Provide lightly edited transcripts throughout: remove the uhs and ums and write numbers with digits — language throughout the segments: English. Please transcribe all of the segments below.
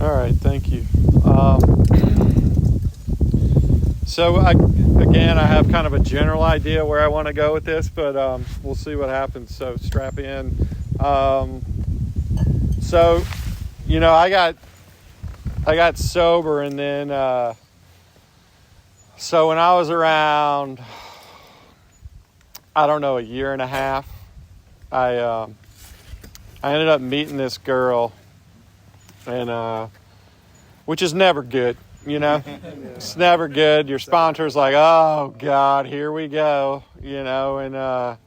All right, thank you. So I have kind of a general idea where I want to go with this, but we'll see what happens. So strap in. So, I got sober, and then so when I was around, I don't know, a year and a half, I ended up meeting this girl, and which is never good. It's never good. Your sponsor's like, oh God, here we go, and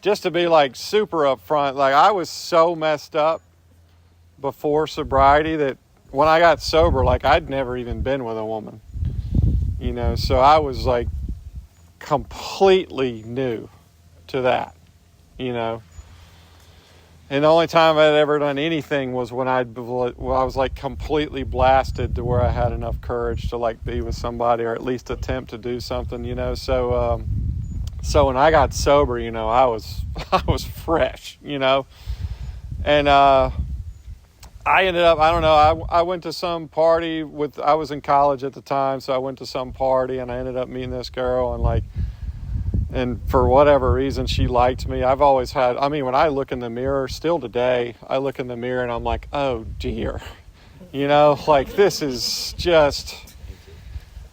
just to be like super upfront, like I was so messed up before sobriety that when I got sober, like I'd never even been with a woman, so I was like completely new to that, And the only time I'd ever done anything was when I was like completely blasted to where I had enough courage to like be with somebody or at least attempt to do something, So when I got sober, I was fresh, And I ended up, I don't know, I went to some party I was in college at the time, so I went to some party and I ended up meeting this girl, and for whatever reason, she liked me. I've always had, when I look in the mirror, still today, I look in the mirror and I'm like, oh dear. Like this is just,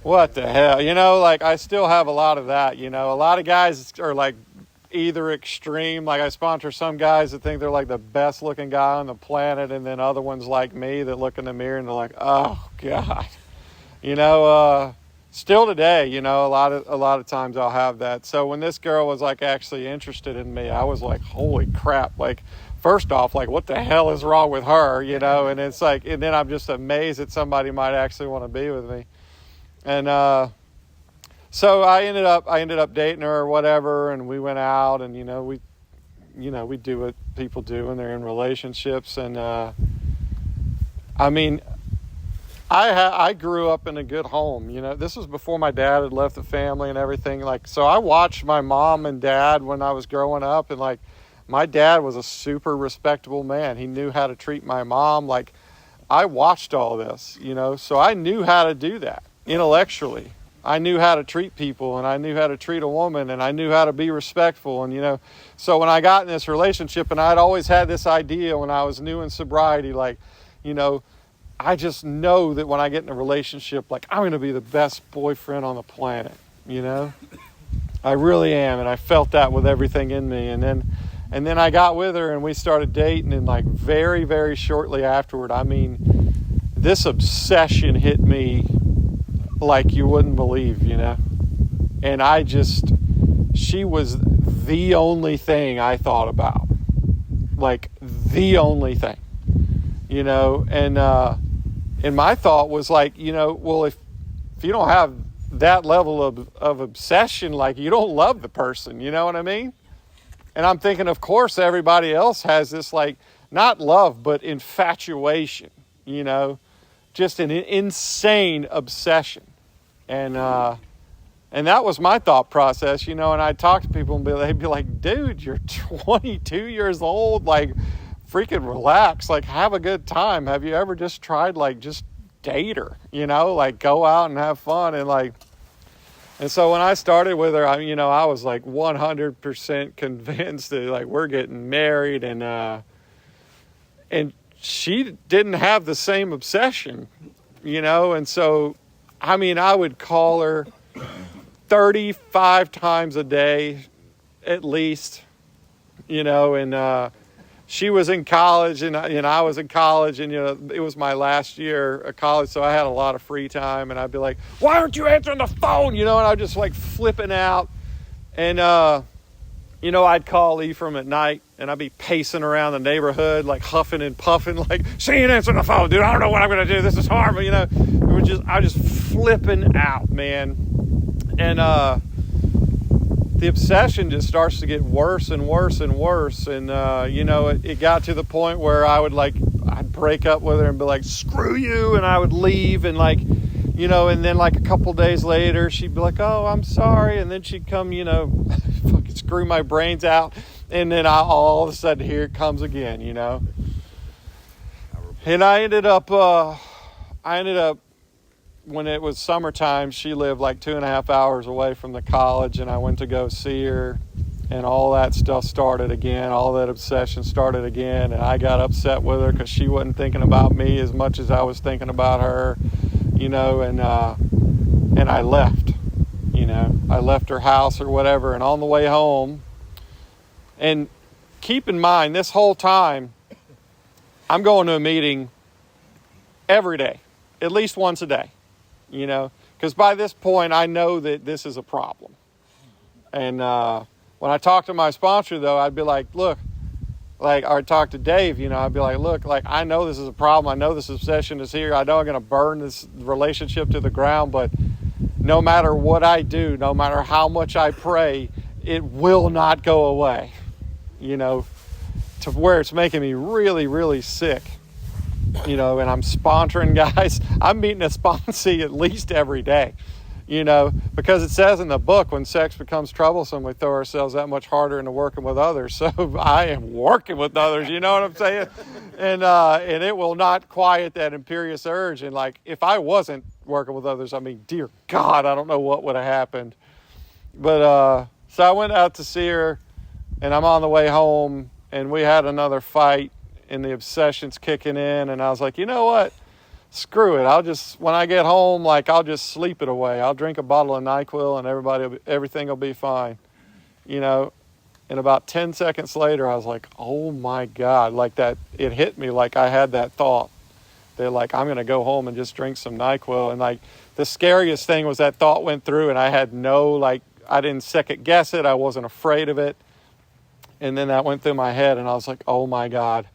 what the hell? I still have a lot of that, A lot of guys are like either extreme. Like I sponsor some guys that think they're like the best looking guy on the planet. And then other ones like me that look in the mirror and they're like, oh God, still today, a lot of times I'll have that. So when this girl was like actually interested in me, I was like, holy crap. Like, first off, like what the hell is wrong with her, and it's like, and then I'm just amazed that somebody might actually want to be with me. And, so I ended up dating her or whatever. And we went out and, we do what people do when they're in relationships. And, I grew up in a good home. This was before my dad had left the family and everything. So I watched my mom and dad when I was growing up, and my dad was a super respectable man. He knew how to treat my mom. I watched all this, so I knew how to do that intellectually. I knew how to treat people, and I knew how to treat a woman, and I knew how to be respectful. And, so when I got in this relationship, and I'd always had this idea when I was new in sobriety, I just know that when I get in a relationship, I'm going to be the best boyfriend on the planet, I really am. And I felt that with everything in me. And then I got with her and we started dating, and very, very shortly afterward, this obsession hit me like you wouldn't believe, And she was the only thing I thought about, the only thing, and my thought was well, if you don't have that level of obsession, you don't love the person, you know what I mean? And I'm thinking, of course, everybody else has this, not love, but infatuation, just an insane obsession. And that was my thought process, and I'd talk to people and they'd be like, dude, you're 22 years old, freaking relax, have a good time. Have you ever just tried just date her, go out and have fun? And so when I started with her, I was 100% convinced that we're getting married, and she didn't have the same obsession, and so I would call her 35 times a day at least, and she was in college and I was in college, and it was my last year of college, so I had a lot of free time, and I'd be like, why aren't you answering the phone? And I'd just flipping out, and I'd call Ephraim at night, and I'd be pacing around the neighborhood huffing and puffing, she ain't answering the phone, dude. I don't know what I'm gonna do. This is hard, but I was just flipping out, man. And the obsession just starts to get worse and worse and worse. And, it got to the point where I'd break up with her and be like, screw you. And I would leave, and and then a couple days later, she'd be like, oh, I'm sorry. And then she'd come, fucking screw my brains out. And then all of a sudden, here it comes again, And I ended up, I ended up, when it was summertime, she lived like 2.5 hours away from the college, and I went to go see her, and all that stuff started again. All that obsession started again, and I got upset with her because she wasn't thinking about me as much as I was thinking about her, and I left. I left her house or whatever, and on the way home, and keep in mind, this whole time, I'm going to a meeting every day, at least once a day, because by this point, I know that this is a problem. And when I talk to my sponsor, though, I'd be like, look, or talk to Dave, I'd be like, look, I know this is a problem. I know this obsession is here. I know I'm going to burn this relationship to the ground, but no matter what I do, no matter how much I pray, it will not go away, to where it's making me really, really sick, and I'm sponsoring guys. I'm meeting a sponsee at least every day, because it says in the book, when sex becomes troublesome, we throw ourselves that much harder into working with others. So I am working with others, you know what I'm saying? And it will not quiet that imperious urge. And if I wasn't working with others, dear God, I don't know what would have happened. But so I went out to see her, and I'm on the way home, and we had another fight, and the obsession's kicking in, and I was like, you know what? Screw it. When I get home, I'll just sleep it away. I'll drink a bottle of NyQuil, and everything will be fine. And about 10 seconds later, I was like, oh my God, that it hit me like I had that thought. They're like, I'm going to go home and just drink some NyQuil. And the scariest thing was that thought went through, and I had I didn't second guess it. I wasn't afraid of it. And then that went through my head, and I was like, oh my God,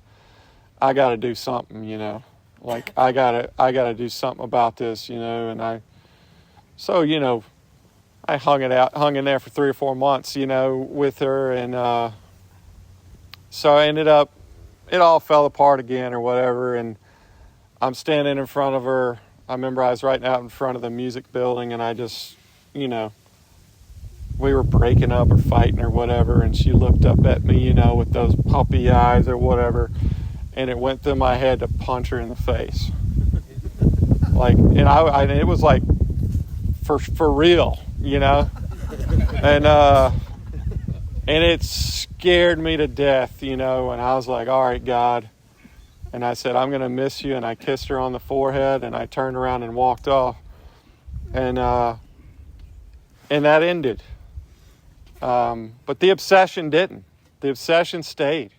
I got to do something, I gotta do something about this, and I hung in there for 3 or 4 months, with her, and so I ended up, it all fell apart again or whatever, and I'm standing in front of her. I remember I was right out in front of the music building, and I just, we were breaking up or fighting or whatever, and she looked up at me, with those puppy eyes or whatever. And it went through my head to punch her in the face. And it was for real, and it scared me to death, and I was like, all right, God. And I said, I'm going to miss you. And I kissed her on the forehead, and I turned around and walked off. And that ended. But the obsession didn't. The obsession stayed.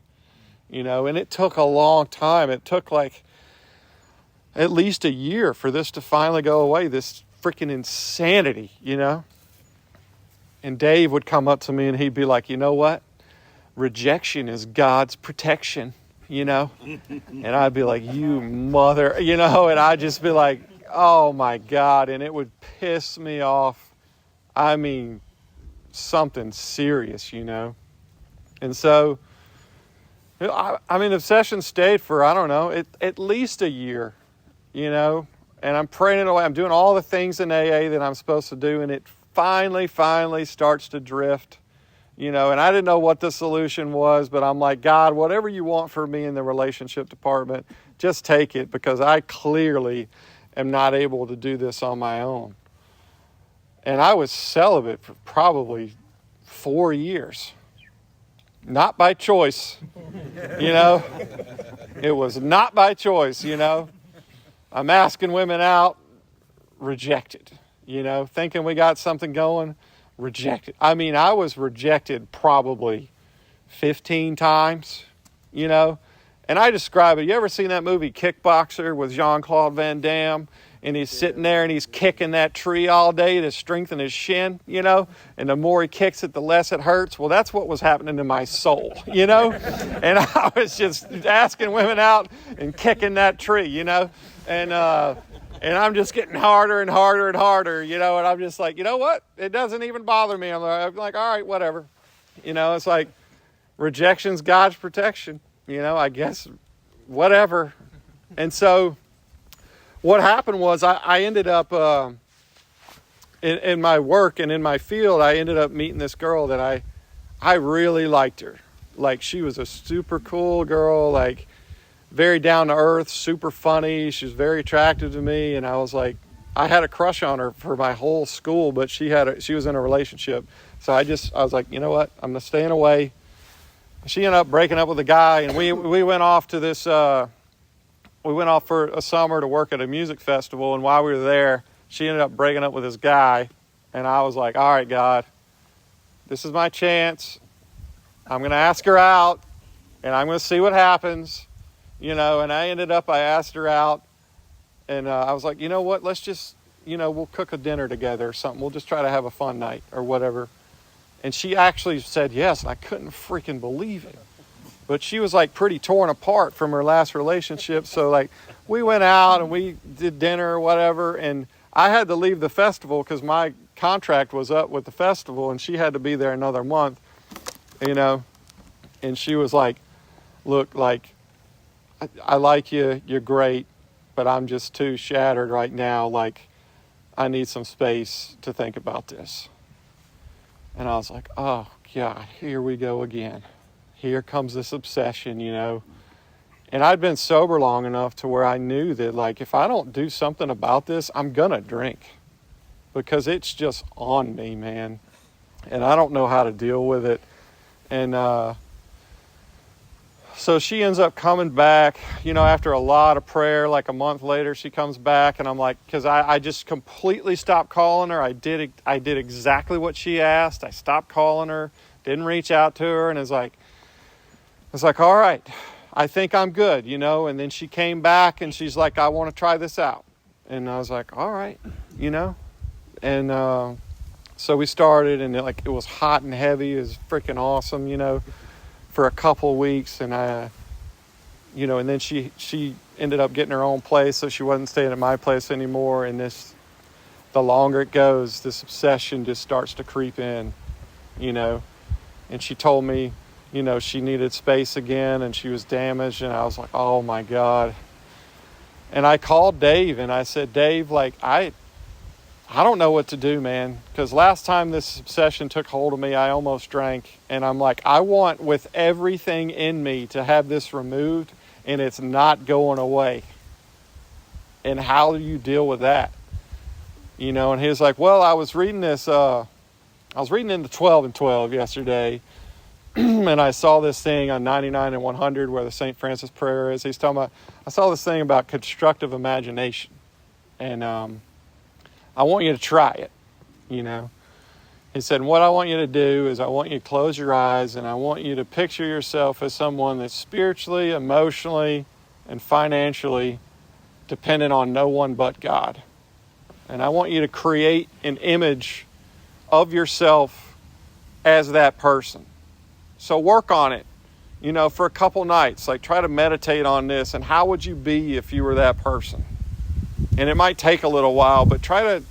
And it took a long time. It took at least a year for this to finally go away, this freaking insanity, And Dave would come up to me and he'd be like, you know what? Rejection is God's protection, And I'd be like, you mother, and I'd just be like, oh my God. And it would piss me off. Something serious, And so, obsession stayed for, I don't know, at least a year, and I'm praying it away. I'm doing all the things in AA that I'm supposed to do, and it finally starts to drift, and I didn't know what the solution was, but I'm like, God, whatever you want for me in the relationship department, just take it, because I clearly am not able to do this on my own. And I was celibate for probably 4 years. Not by choice, It was not by choice, I'm asking women out, rejected, Thinking we got something going, rejected. I was rejected probably 15 times, And I describe it. You ever seen that movie Kickboxer with Jean-Claude Van Damme? And he's sitting there and he's kicking that tree all day to strengthen his shin, And the more he kicks it, the less it hurts. Well, that's what was happening to my soul, And I was just asking women out and kicking that tree, And I'm just getting harder and harder and harder, And I'm just like, you know what? It doesn't even bother me. I'm like, all right, whatever. It's like rejection's God's protection, I guess, whatever. And so what happened was I ended up, in my work and in my field, I ended up meeting this girl that I really liked her. She was a super cool girl. very down to earth, super funny. She was very attractive to me. And I was like, I had a crush on her for my whole school, but she was in a relationship. So I was like, you know what? I'm staying away. She ended up breaking up with a guy, and we went off to this, we went off for a summer to work at a music festival. And while we were there, she ended up breaking up with this guy. And I was like, all right, God, this is my chance. I'm going to ask her out, and I'm going to see what happens, And I asked her out, and I was like, you know what, let's just, we'll cook a dinner together or something. We'll just try to have a fun night or whatever. And she actually said yes, and I couldn't freaking believe it. But she was like pretty torn apart from her last relationship. So like we went out and we did dinner or whatever, and I had to leave the festival because my contract was up with the festival, and she had to be there another month, And she was like, look, like, I like you, you're great, but I'm just too shattered right now. Like, I need some space to think about this. And I was like, oh, God, here we go again. Here comes this obsession, And I'd been sober long enough to where I knew that, like, if I don't do something about this, I'm going to drink. Because it's just on me, man. And I don't know how to deal with it. And so she ends up coming back, after a lot of prayer. Like a month later, she comes back, and I'm like, because I just completely stopped calling her. I did exactly what she asked. I stopped calling her, didn't reach out to her, and it's like, all right, I think I'm good, And then she came back, and she's like, I want to try this out. And I was like, all right, And so we started, and it was hot and heavy. It was freaking awesome, for a couple of weeks. And and then she ended up getting her own place, so she wasn't staying at my place anymore. And the longer it goes, this obsession just starts to creep in, And she told me, she needed space again, and she was damaged. And I was like, oh my God. And I called Dave, and I said, Dave, like, I don't know what to do, man, because last time this obsession took hold of me, I almost drank. And I'm like, I want with everything in me to have this removed, and it's not going away. And how do you deal with that? And he was like, well, I was reading this, I was reading in the 12 and 12 yesterday, and I saw this thing on 99 and 100 where the St. Francis prayer is. He's talking about, I saw this thing about constructive imagination. And I want you to try it, He said, what I want you to do is I want you to close your eyes, and I want you to picture yourself as someone that's spiritually, emotionally, and financially dependent on no one but God. And I want you to create an image of yourself as that person. So work on it, for a couple nights. Like, try to meditate on this, and how would you be if you were that person? And it might take a little while, but try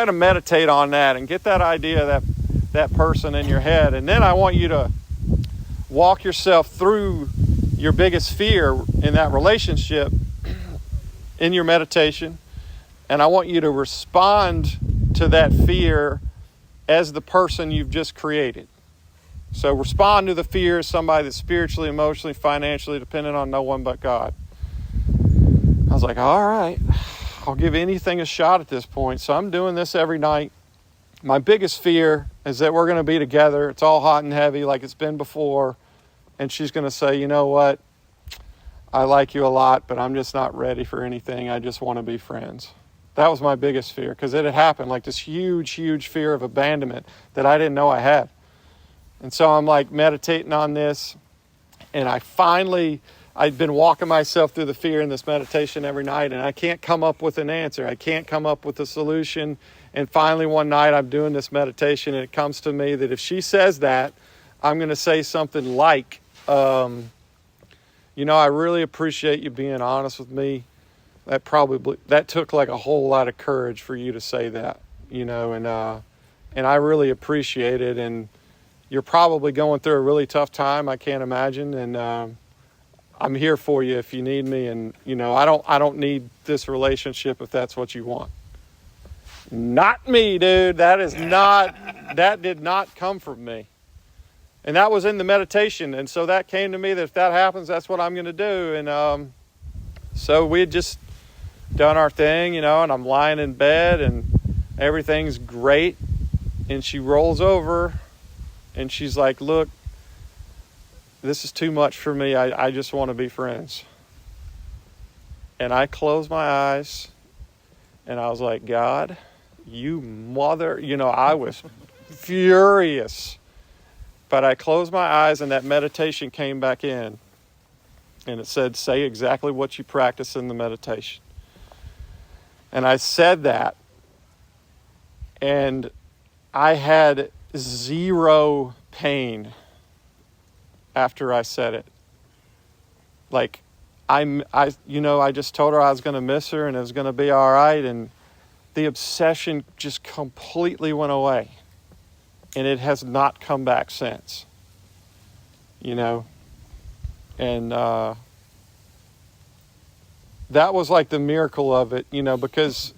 to meditate on that and get that idea of that person in your head. And then I want you to walk yourself through your biggest fear in that relationship in your meditation. And I want you to respond to that fear as the person you've just created. So respond to the fear as somebody that's spiritually, emotionally, financially dependent on no one but God. I was like, all right, I'll give anything a shot at this point. So I'm doing this every night. My biggest fear is that we're going to be together. It's all hot and heavy like it's been before. And she's going to say, you know what? I like you a lot, but I'm just not ready for anything. I just want to be friends. That was my biggest fear, because it had happened, like this huge, huge fear of abandonment that I didn't know I had. And so I'm like meditating on this. And I'd been walking myself through the fear in this meditation every night, and I can't come up with an answer. I can't come up with a solution. And finally one night I'm doing this meditation, and it comes to me that if she says that, I'm going to say something like, I really appreciate you being honest with me. That took like a whole lot of courage for you to say that, and I really appreciate it. And you're probably going through a really tough time, I can't imagine. And I'm here for you if you need me. And, I don't need this relationship if that's what you want. Not me, dude. That did not come from me. And that was in the meditation. And so that came to me that if that happens, that's what I'm going to do. And so we had just done our thing, and I'm lying in bed and everything's great. And she rolls over and she's like, look, this is too much for me. I just want to be friends. And I closed my eyes and I was like, God, you mother, I was furious. But I closed my eyes and that meditation came back in. And it said, say exactly what you practice in the meditation. And I said that. And I had zero pain after I said it. Like, I just told her I was going to miss her and it was going to be all right. And the obsession just completely went away. And it has not come back since. And that was like the miracle of it, because,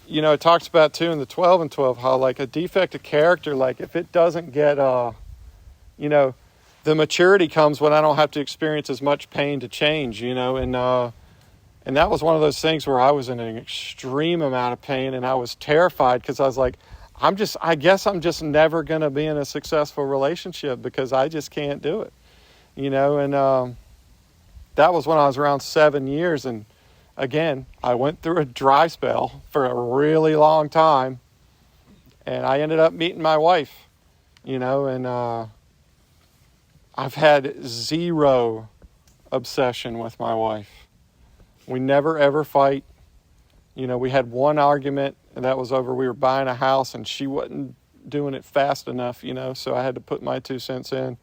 it talks about too in the 12 and 12, how like a defect of character, like if it doesn't get, the maturity comes when I don't have to experience as much pain to change, and that was one of those things where I was in an extreme amount of pain and I was terrified because I was like, I guess I'm just never going to be in a successful relationship because I just can't do it, and that was when I was around 7 years. And again, I went through a dry spell for a really long time and I ended up meeting my wife, and I've had zero obsession with my wife. We never ever fight. We had one argument and that was over, we were buying a house and she wasn't doing it fast enough, so I had to put my 2 cents in.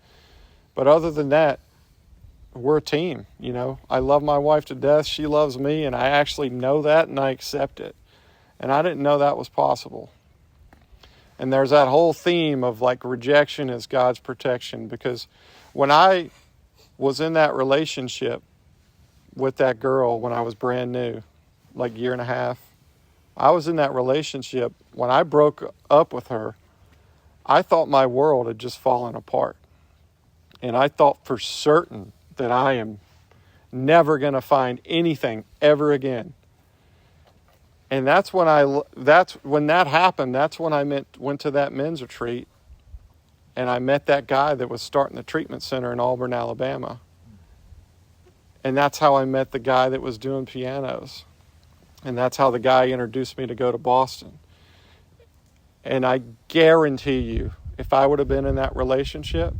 But other than that, we're a team, I love my wife to death. She loves me and I actually know that and I accept it. And I didn't know that was possible. And there's that whole theme of like rejection is God's protection, because when I was in that relationship with that girl when I was brand new, like 1.5 years, I was in that relationship. When I broke up with her, I thought my world had just fallen apart. And I thought for certain that I am never going to find anything ever again. And that's when that happened. That's when I went to that men's retreat. And I met that guy that was starting the treatment center in Auburn, Alabama. And that's how I met the guy that was doing pianos. And that's how the guy introduced me to go to Boston. And I guarantee you, if I would have been in that relationship,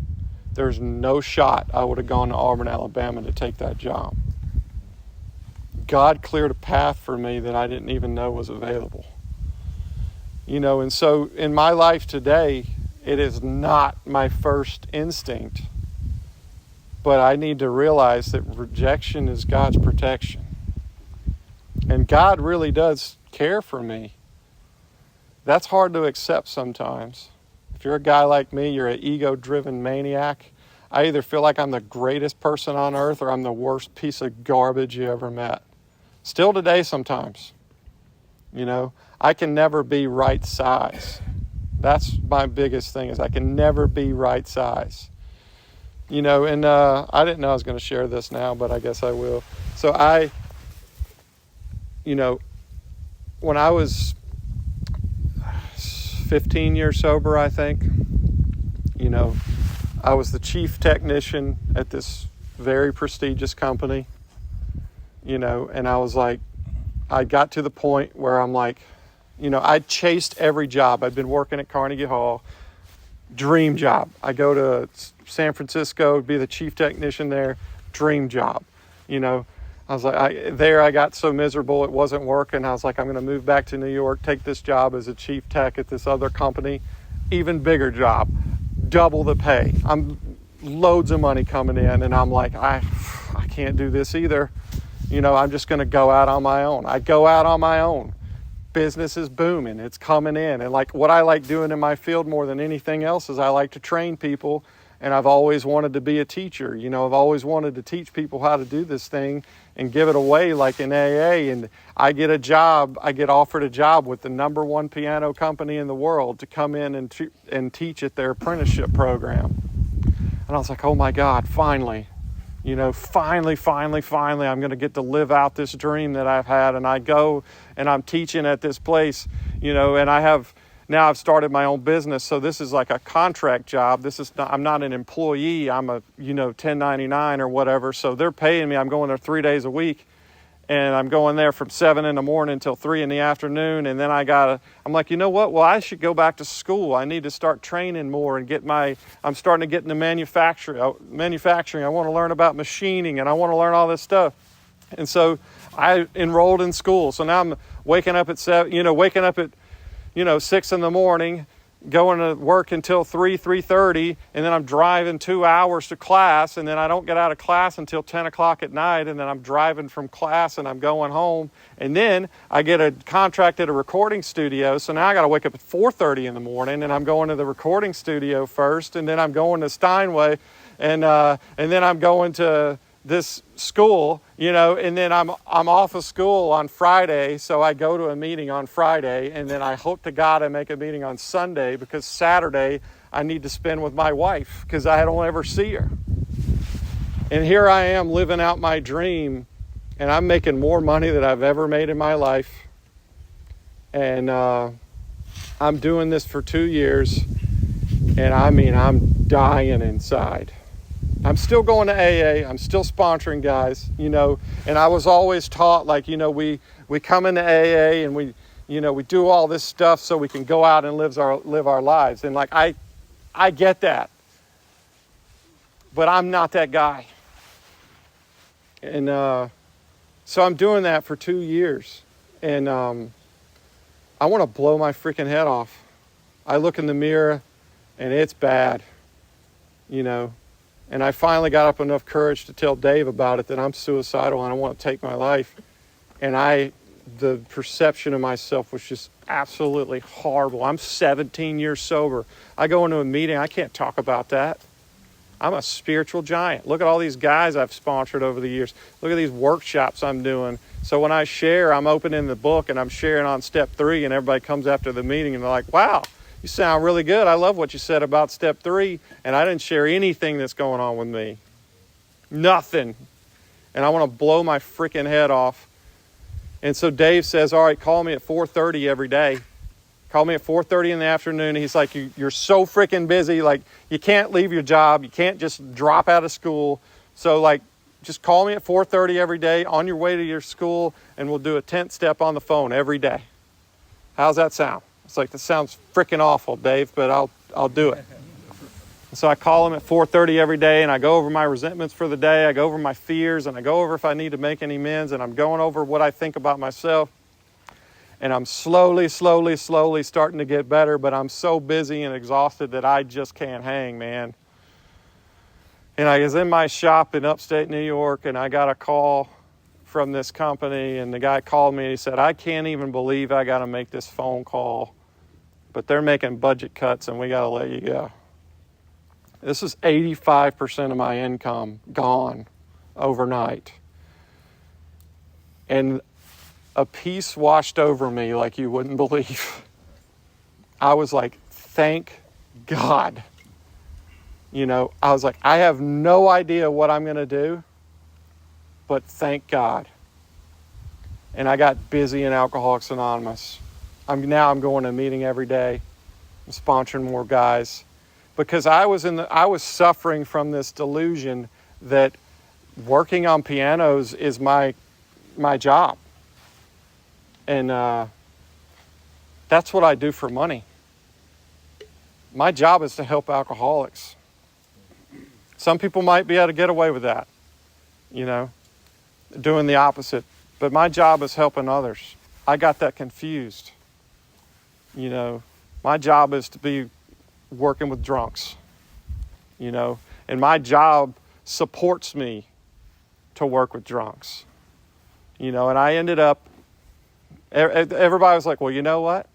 there's no shot I would have gone to Auburn, Alabama to take that job. God cleared a path for me that I didn't even know was available. And so in my life today, it is not my first instinct, but I need to realize that rejection is God's protection. And God really does care for me. That's hard to accept sometimes. If you're a guy like me, you're an ego-driven maniac. I either feel like I'm the greatest person on earth or I'm the worst piece of garbage you ever met. Still today sometimes. I can never be right size. That's my biggest thing, is I can never be right size. And I didn't know I was going to share this now, but I guess I will. So when I was 15 years sober, I think, I was the chief technician at this very prestigious company, and I was like, I got to the point where I'm like, I chased every job. I'd been working at Carnegie Hall, dream job. I go to San Francisco, be the chief technician there, dream job. I was like, I got so miserable it wasn't working. I was like, I'm going to move back to New York, take this job as a chief tech at this other company, even bigger job, double the pay. I'm loads of money coming in, and I'm like, I can't do this either. I'm just going to go out on my own. I go out on my own. Business is booming. It's coming in. And like what I like doing in my field more than anything else is I like to train people. And I've always wanted to be a teacher. I've always wanted to teach people how to do this thing and give it away like in AA. And I get offered a job with the #1 piano company in the world to come in and teach at their apprenticeship program. And I was like, oh my God, finally, finally, I'm going to get to live out this dream that I've had. And I go and I'm teaching at this place, and now I've started my own business. So this is like a contract job. I'm not an employee. I'm a, 1099 or whatever. So they're paying me. I'm going there 3 days a week. And I'm going there from 7 in the morning until 3 in the afternoon. And then I'm like, you know what? Well, I should go back to school. I need to start training more and I'm starting to get into manufacturing. I want to learn about machining and I want to learn all this stuff. And so I enrolled in school. So now I'm waking up at 6 in the morning, going to work until 3:30, and then I'm driving 2 hours to class, and then I don't get out of class until 10 o'clock at night, and then I'm driving from class and I'm going home, and then I get a contract at a recording studio, so now I got to wake up at 4:30 in the morning, and I'm going to the recording studio first, and then I'm going to Steinway, and then I'm going to this school, and then I'm off of school on Friday, so I go to a meeting on Friday, and then I hope to God I make a meeting on Sunday, because Saturday I need to spend with my wife because I don't ever see her. And here I am living out my dream, and I'm making more money than I've ever made in my life. And I'm doing this for 2 years, and I'm dying inside. I'm still going to AA. I'm still sponsoring guys, and I was always taught, we come into AA and we do all this stuff so we can go out and live our lives. And I get that, but I'm not that guy. And so I'm doing that for 2 years, and I want to blow my freaking head off. I look in the mirror and it's bad, And I finally got up enough courage to tell Dave about it, that I'm suicidal and I want to take my life. And the perception of myself was just absolutely horrible. I'm 17 years sober. I go into a meeting, I can't talk about that. I'm a spiritual giant. Look at all these guys I've sponsored over the years. Look at these workshops I'm doing. So when I share, I'm opening the book and I'm sharing on step 3, and everybody comes after the meeting and they're like, wow, you sound really good. I love what you said about step 3. And I didn't share anything that's going on with me. Nothing. And I want to blow my freaking head off. And so Dave says, all right, call me at 4:30 every day. Call me at 4:30 in the afternoon. He's like, you're so freaking busy. You can't leave your job. You can't just drop out of school. So just call me at 4:30 every day on your way to your school, and we'll do a 10th step on the phone every day. How's that sound? It's like, that sounds freaking awful, Dave, but I'll do it. So I call him at 4:30 every day, and I go over my resentments for the day. I go over my fears, and I go over if I need to make any amends, and I'm going over what I think about myself. And I'm slowly starting to get better, but I'm so busy and exhausted that I just can't hang, man. And I was in my shop in upstate New York, and I got a call from this company, and the guy called me and he said, I can't even believe I got to make this phone call, but they're making budget cuts and we got to let you go. This is 85% of my income gone overnight. And a peace washed over me like you wouldn't believe. I was like, thank God. I was like, I have no idea what I'm going to do, but thank God. And I got busy in Alcoholics Anonymous. I'm going to a meeting every day. I'm sponsoring more guys, because I was suffering from this delusion that working on pianos is my job. And that's what I do for money. My job is to help alcoholics. Some people might be able to get away with that, doing the opposite. But my job is helping others. I got that confused. My job is to be working with drunks, and my job supports me to work with drunks, and I ended up, everybody was like, well, you know what?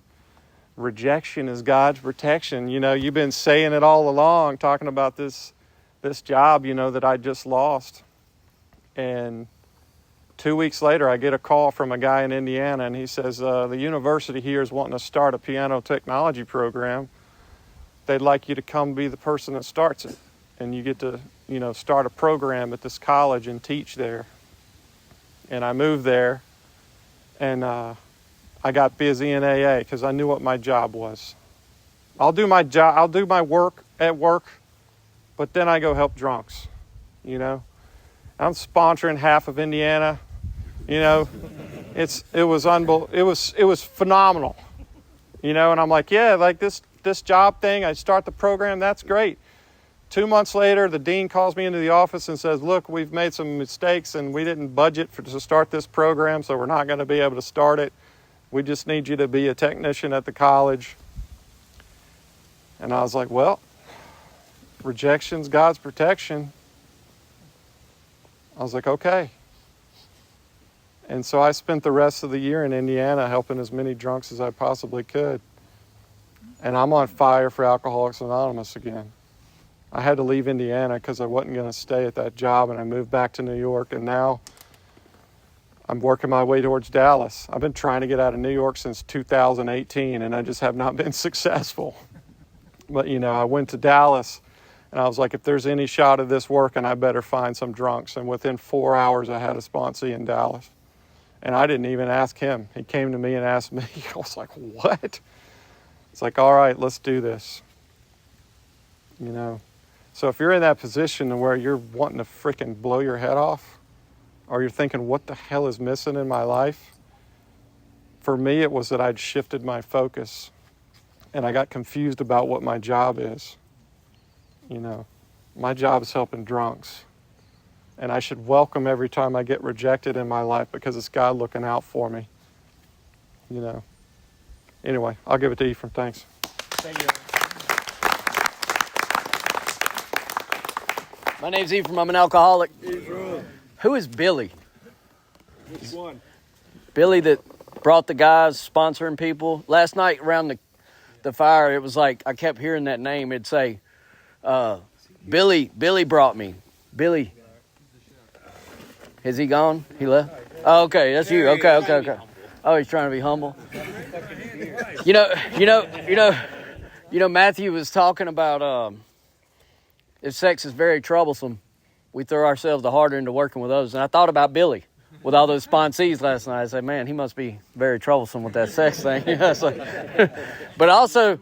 Rejection is God's protection. You've been saying it all along, talking about this job, that I just lost. And 2 weeks later, I get a call from a guy in Indiana, and he says, the university here is wanting to start a piano technology program. They'd like you to come be the person that starts it. and you get to, start a program at this college and teach there. And I moved there, and I got busy in AA because I knew what my job was. I'll do my job. I'll do my work at work, but then I go help drunks. I'm sponsoring half of Indiana. It was phenomenal. And I'm like, yeah, like this job thing. I start the program. That's great. 2 months later, the dean calls me into the office and says, look, we've made some mistakes and we didn't budget to start this program, so we're not going to be able to start it. We just need you to be a technician at the college. And I was like, well, rejection's God's protection. I was like, okay. And so I spent the rest of the year in Indiana helping as many drunks as I possibly could. And I'm on fire for Alcoholics Anonymous again. I had to leave Indiana because I wasn't going to stay at that job, and I moved back to New York, and now I'm working my way towards Dallas. I've been trying to get out of New York since 2018, and I just have not been successful. But, I went to Dallas, and I was like, if there's any shot of this working, I better find some drunks. And within 4 hours, I had a sponsee in Dallas. And I didn't even ask him. He came to me and asked me. I was like, what? It's like, all right, let's do this. So if you're in that position where you're wanting to freaking blow your head off, or you're thinking, what the hell is missing in my life? For me, it was that I'd shifted my focus, and I got confused about what my job is. My job is helping drunks. And I should welcome every time I get rejected in my life because it's God looking out for me. Anyway, I'll give it to Ephraim. Thanks. Thank you. My name's Ephraim. I'm an alcoholic. Ephraim. Who is Billy? Which one? Billy that brought the guys, sponsoring people. Last night around the fire, it was like I kept hearing that name. It'd say, Billy brought me. Billy. Is he gone? He left? Oh, okay, that's you. Okay. Oh, he's trying to be humble. Matthew was talking about if sex is very troublesome, we throw ourselves the harder into working with others. And I thought about Billy with all those sponsees last night. I said, man, he must be very troublesome with that sex thing. But also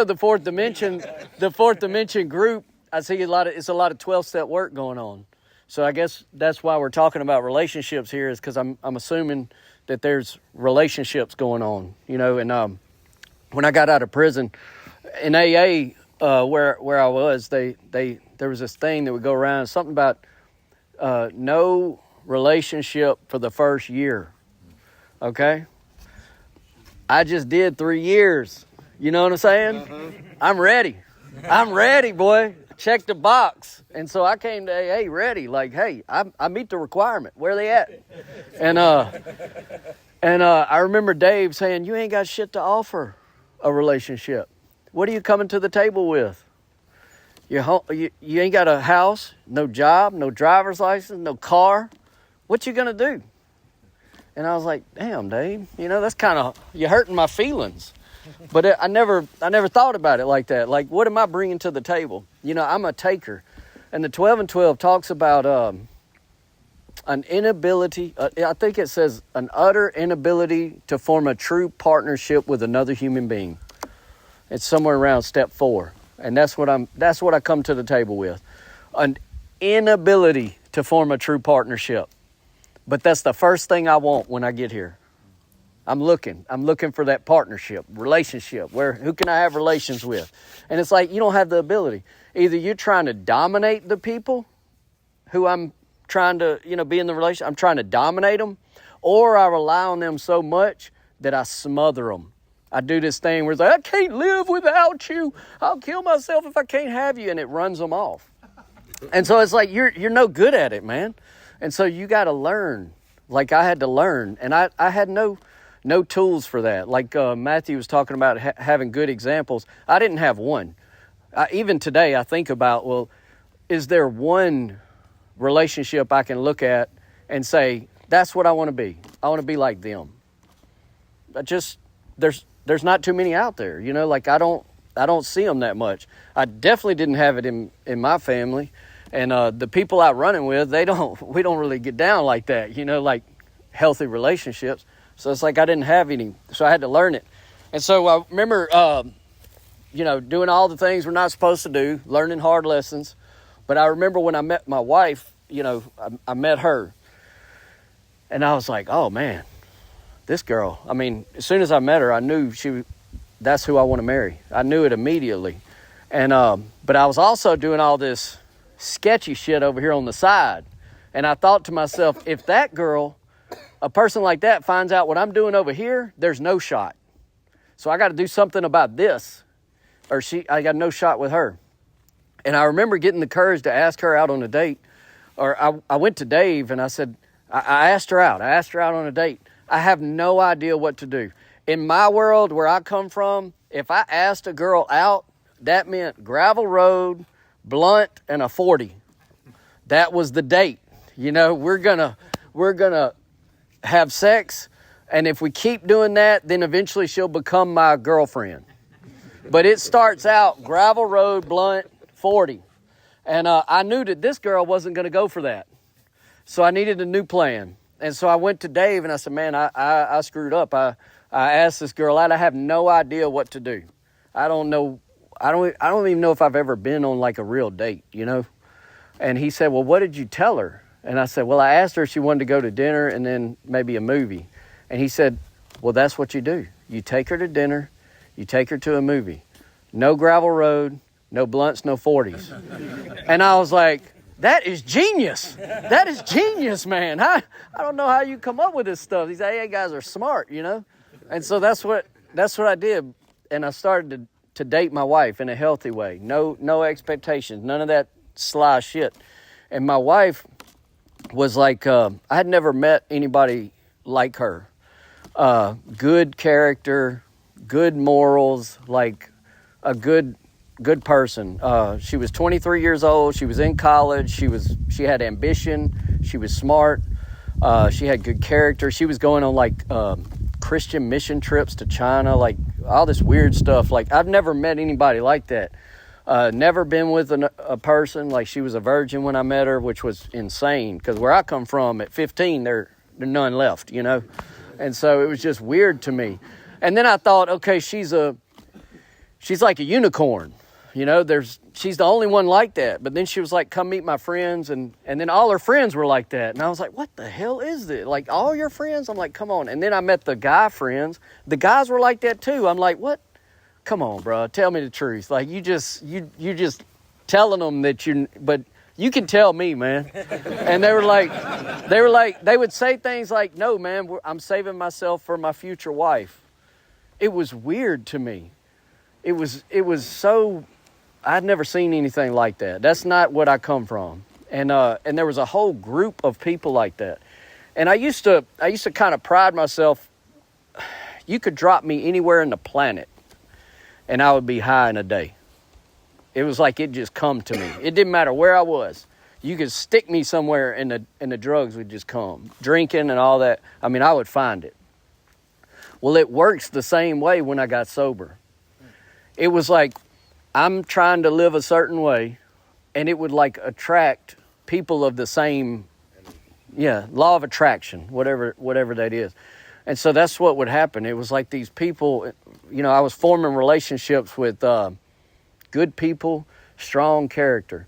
the fourth dimension group, I see it's a lot of 12-step work going on. So I guess that's why we're talking about relationships here, is because I'm assuming that there's relationships going on, and when I got out of prison in AA, where I was, there was this thing that would go around, something about no relationship for the first year. Okay? I just did 3 years. You know what I'm saying? Uh-huh. I'm ready, boy. Check the box. And so I came to AA ready, like, hey, I meet the requirement. Where are they at? And I remember Dave saying, you ain't got shit to offer a relationship. What are you coming to the table with? You ain't got a house, no job, no driver's license, no car. What you gonna do? And I was like, damn, Dave, that's kind of, you're hurting my feelings. But I never thought about it like that. Like, what am I bringing to the table? I'm a taker. And the 12 and 12 talks about an inability, I think it says an utter inability to form a true partnership with another human being. It's somewhere around step 4. And that's what I come to the table with. An inability to form a true partnership. But that's the first thing I want when I get here. I'm looking for that partnership, relationship, who can I have relations with? And it's like, you don't have the ability. Either you're trying to dominate the people who I'm trying to, be in the relationship. I'm trying to dominate them, or I rely on them so much that I smother them. I do this thing where it's like, I can't live without you. I'll kill myself if I can't have you. And it runs them off. And so it's like, you're no good at it, man. And so you got to learn. Like I had to learn. And I had no tools for that. Like Matthew was talking about having good examples. I didn't have one. Even today, I think about, well, is there one relationship I can look at and say, that's what I want to be. I want to be like them. There's not too many out there, like I don't don't see them that much. I definitely didn't have it in my family, and the people I'm running with, we don't really get down like that, like healthy relationships. So it's like I didn't have any, so I had to learn it. And so I remember, doing all the things we're not supposed to do, learning hard lessons. But I remember when I met my wife, I met her, and I was like, oh man, this girl. I mean, as soon as I met her, I knew that's who I want to marry. I knew it immediately. And but I was also doing all this sketchy shit over here on the side. And I thought to myself, if that girl, a person like that, finds out what I'm doing over here, there's no shot. So I got to do something about this, or I got no shot with her. And I remember getting the courage to ask her out on a date. Or I went to Dave and I said, I asked her out. I asked her out on a date. I have no idea what to do. In my world, where I come from, if I asked a girl out, that meant gravel road, blunt, and a 40. That was the date. We're gonna have sex, and if we keep doing that, then eventually she'll become my girlfriend. But it starts out gravel road, blunt, 40. And I knew that this girl wasn't going to go for that. So I needed a new plan. And so I went to Dave and I said, man, I screwed up. I asked this girl out. I have no idea what to do. I don't know. I don't even know if I've ever been on like a real date, And he said, well, what did you tell her? And I said, well, I asked her if she wanted to go to dinner and then maybe a movie. And he said, well, that's what you do. You take her to dinner. You take her to a movie. No gravel road. No blunts, no 40s. And I was like, that is genius. That is genius, man. I don't know how you come up with this stuff. These AA guys are smart, And so that's what I did. And I started to date my wife in a healthy way. No expectations, none of that sly shit. And my wife was like, I had never met anybody like her. Good character, good morals, like a good person. She was 23 years old. She was in college. She had ambition. She was smart. She had good character. She was going on like Christian mission trips to China, like all this weird stuff. Like I've never met anybody like that. Never been with a person. Like she was a virgin when I met her, which was insane. Because where I come from, at 15, there none left, And so it was just weird to me. And then I thought, okay, she's like a unicorn. She's the only one like that. But then she was like, come meet my friends. And then all her friends were like that. And I was like, what the hell is this? Like all your friends? I'm like, come on. And then I met the guy friends. The guys were like that too. I'm like, what? Come on, bro. Tell me the truth. Like you just telling them that but you can tell me, man. And they would say things like, no, man, I'm saving myself for my future wife. It was weird to me. It was so, I'd never seen anything like that. That's not what I come from. And there was a whole group of people like that. And I used to kind of pride myself. You could drop me anywhere in the planet and I would be high in a day. It was like it just come to me. It didn't matter where I was. You could stick me somewhere and the drugs would just come. Drinking and all that. I mean, I would find it. Well, it works the same way when I got sober. It was like I'm trying to live a certain way, and it would like attract people of the same, law of attraction, whatever that is. And so that's what would happen. It was like these people, I was forming relationships with good people, strong character.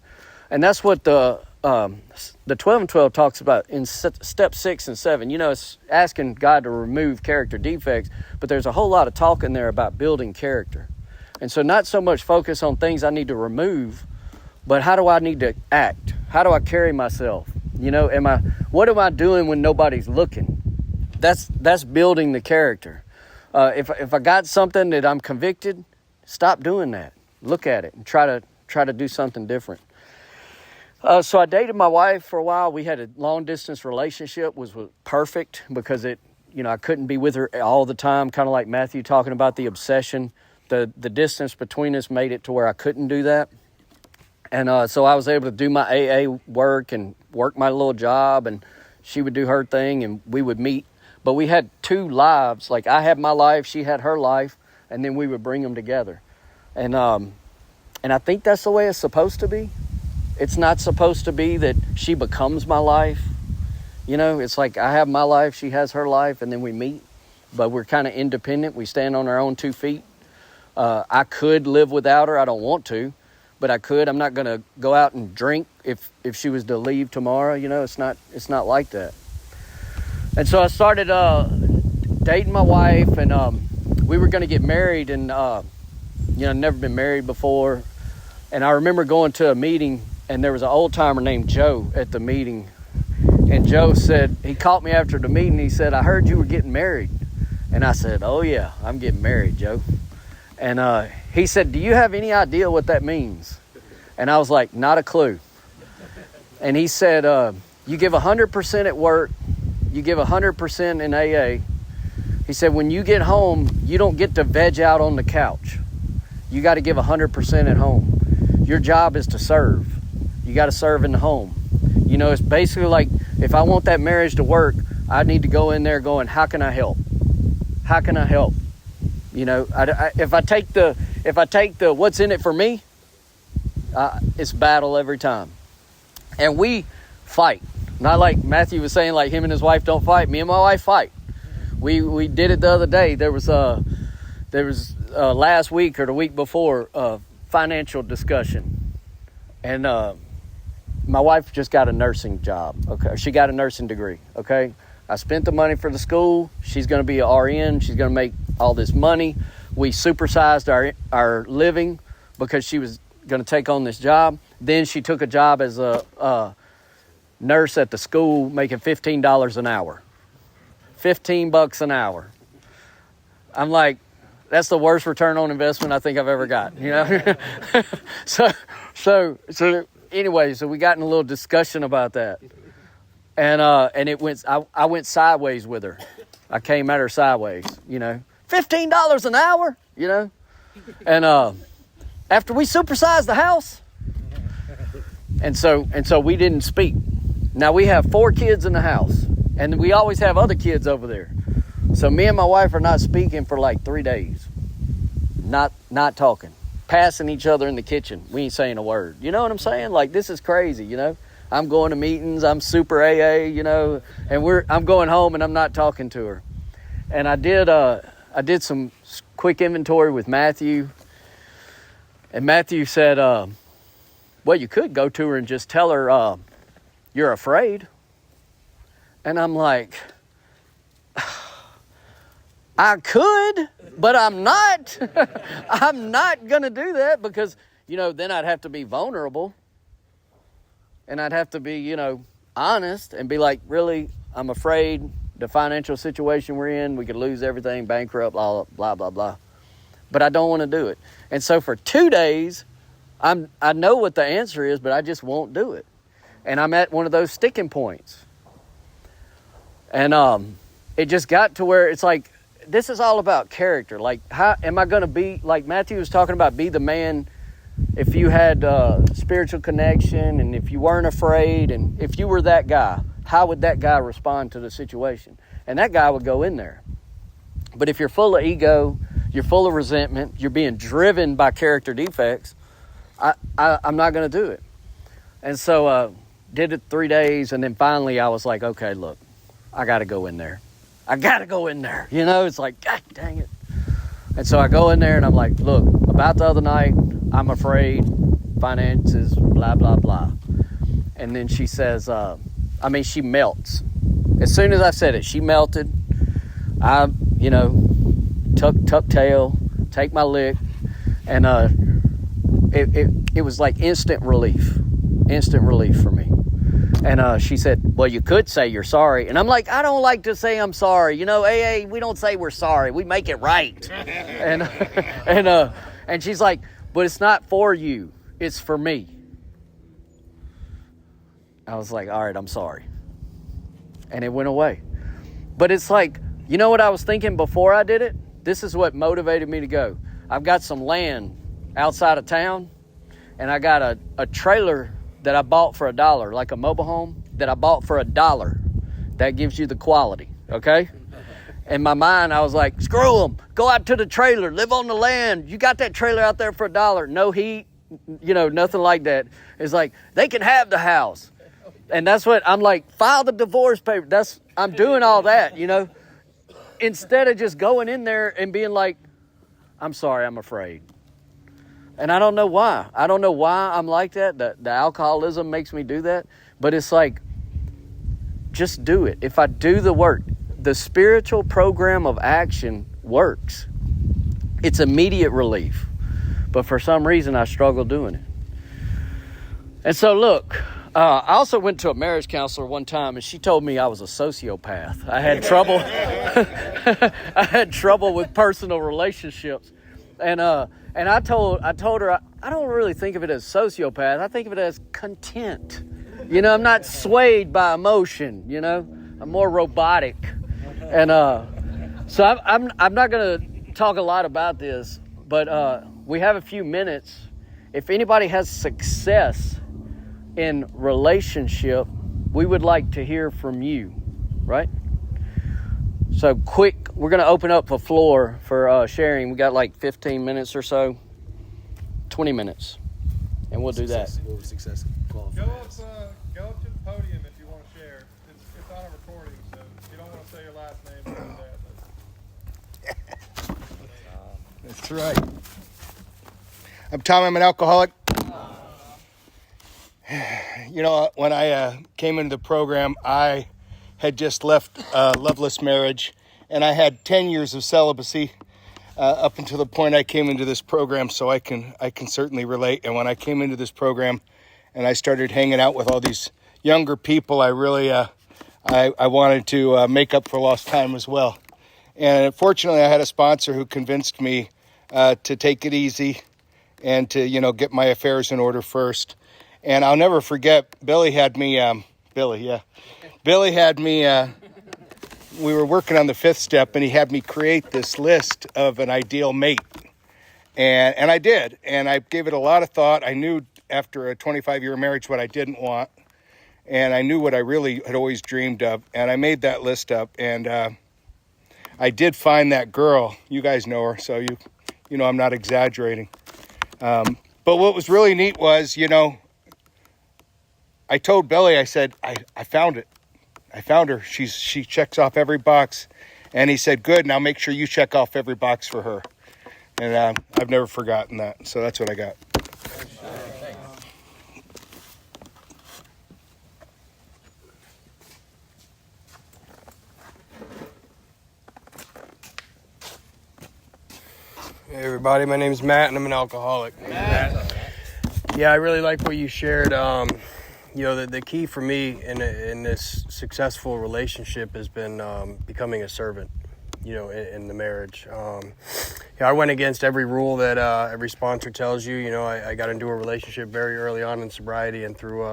And that's what the 12 and 12 talks about in step 6 and 7. It's asking God to remove character defects, but there's a whole lot of talk in there about building character. And so not so much focus on things I need to remove, but how do I need to act? How do I carry myself? What am I doing when nobody's looking? That's building the character. If I got something that I'm convicted, stop doing that. Look at it and try to do something different. So I dated my wife for a while. We had a long distance relationship, was perfect because I couldn't be with her all the time. Kind of like Matthew talking about the obsession. The distance between us made it to where I couldn't do that. And so I was able to do my AA work and work my little job, and she would do her thing, and we would meet. But we had two lives. Like I had my life, she had her life, and then we would bring them together. And I think that's the way it's supposed to be. It's not supposed to be that she becomes my life. You know, it's like I have my life, she has her life, and then we meet. But we're kind of independent. We stand on our own 2 feet. I could live without her. I don't want to, but I could. I'm not going to go out and drink if she was to leave tomorrow. You know, it's not like that. And so I started dating my wife, and we were going to get married, and never been married before. And I remember going to a meeting, and there was an old timer named Joe at the meeting. And Joe said, he caught me after the meeting. He said, "I heard you were getting married." And I said, "Oh yeah, I'm getting married, Joe." And he said, "Do you have any idea what that means?" And I was like, "Not a clue." And he said, "You give 100% at work. You give 100% in AA." He said, "When you get home, you don't get to veg out on the couch. You got to give 100% at home. Your job is to serve. You got to serve in the home." You know, it's basically like, if I want that marriage to work, I need to go in there going, "How can I help? How can I help?" You know, if I take the what's in it for me, it's battle every time. And we fight. Not like Matthew was saying, like him and his wife don't fight. Me and my wife fight. We did it the other day. There was last week or the week before a financial discussion. And my wife just got a nursing job. Okay, she got a nursing degree. Okay, I spent the money for the school. She's going to be an RN. She's going to make all this money. We supersized our living because she was going to take on this job. Then she took a job as a nurse at the school, making $15 an hour. $15 an hour. I'm like, that's the worst return on investment I think I've ever got. You know, so anyway, so we got in a little discussion about that, and it went. I went sideways with her. I came at her sideways. You know, $15 an hour. You know, and after we supersized the house, and so we didn't speak. Now we have 4 kids in the house, and we always have other kids over there. So me and my wife are not speaking for like 3 days. Not talking. Passing each other in the kitchen. We ain't saying a word. You know what I'm saying? Like, this is crazy, you know? I'm going to meetings. I'm super AA, you know? And I'm going home and I'm not talking to her. And I did some quick inventory with Matthew. And Matthew said, well, you could go to her and just tell her you're afraid. And I'm like, I could, but I'm not. I'm not going to do that because, you know, then I'd have to be vulnerable. And I'd have to be, you know, honest and be like, really, I'm afraid the financial situation we're in, we could lose everything, bankrupt, blah, blah, blah, blah. But I don't want to do it. And so for 2 days, I know what the answer is, but I just won't do it. And I'm at one of those sticking points. And it just got to where it's like, this is all about character. Like, how am I going to be, like Matthew was talking about, be the man if you had spiritual connection and if you weren't afraid and if you were that guy, how would that guy respond to the situation? And that guy would go in there. But if you're full of ego, you're full of resentment, you're being driven by character defects, I'm not going to do it. And so did it 3 days, and then finally I was like, okay, look, I got to go in there. I got to go in there. You know, it's like, God dang it. And so I go in there and I'm like, look, about the other night, I'm afraid, finances, blah, blah, blah. And then she says, she melts. As soon as I said it, she melted. I, you know, tuck tail, take my lick. And it was like instant relief for me. And she said, well, you could say you're sorry. And I'm like, I don't like to say I'm sorry. You know, AA, we don't say we're sorry. We make it right. And she's like, but it's not for you. It's for me. I was like, all right, I'm sorry. And it went away. But it's like, you know what I was thinking before I did it? This is what motivated me to go. I've got some land outside of town, and I got a trailer that I bought for $1, like a mobile home that I bought for $1. That gives you the quality, okay? In my mind, I was like, screw them. Go out to the trailer. Live on the land. You got that trailer out there for $1. No heat, nothing like that. It's like, they can have the house. And that's what I'm like, file the divorce paper. I'm doing all that, instead of just going in there and being like, I'm sorry, I'm afraid. And I don't know why. I don't know why I'm like that. The alcoholism makes me do that. But it's like, just do it. If I do the work, the spiritual program of action works. It's immediate relief. But for some reason, I struggle doing it. And so, look, I also went to a marriage counselor one time, and she told me I was a sociopath. I had trouble. I had trouble with personal relationships. And I told her, I don't really think of it as sociopath. I think of it as content. I'm not swayed by emotion, I'm more robotic. And so I'm not going to talk a lot about this, but we have a few minutes. If anybody has success in relationship, we would like to hear from you, right? So quick, we're going to open up the floor for sharing. We got like 15 minutes or so, 20 minutes, and we'll do that. What was success qualifiers? Go up to the podium if you want to share. It's on a recording, so you don't want to say your last name or that. That's right. I'm Tom. I'm an alcoholic. When I came into the program, I had just left a loveless marriage, and I had 10 years of celibacy up until the point I came into this program, so I can certainly relate. And when I came into this program and I started hanging out with all these younger people, I really I wanted to make up for lost time as well. And fortunately, I had a sponsor who convinced me to take it easy and to, get my affairs in order first. And I'll never forget, Billy had me, Billy had me, we were working on the 5th step, and he had me create this list of an ideal mate. And I did, and I gave it a lot of thought. I knew after a 25-year marriage what I didn't want, and I knew what I really had always dreamed of, and I made that list up, and I did find that girl. You guys know her, so you know I'm not exaggerating. But what was really neat was, I told Billy, I said, I found it. I found her. She checks off every box. And he said, good, now make sure you check off every box for her. And I've never forgotten that. So that's what I got. Hey everybody, my name is Matt and I'm an alcoholic. Matt. Yeah, I really like what you shared. The key for me in this successful relationship has been becoming a servant, in the marriage. I went against every rule that every sponsor tells you. I got into a relationship very early on in sobriety, and through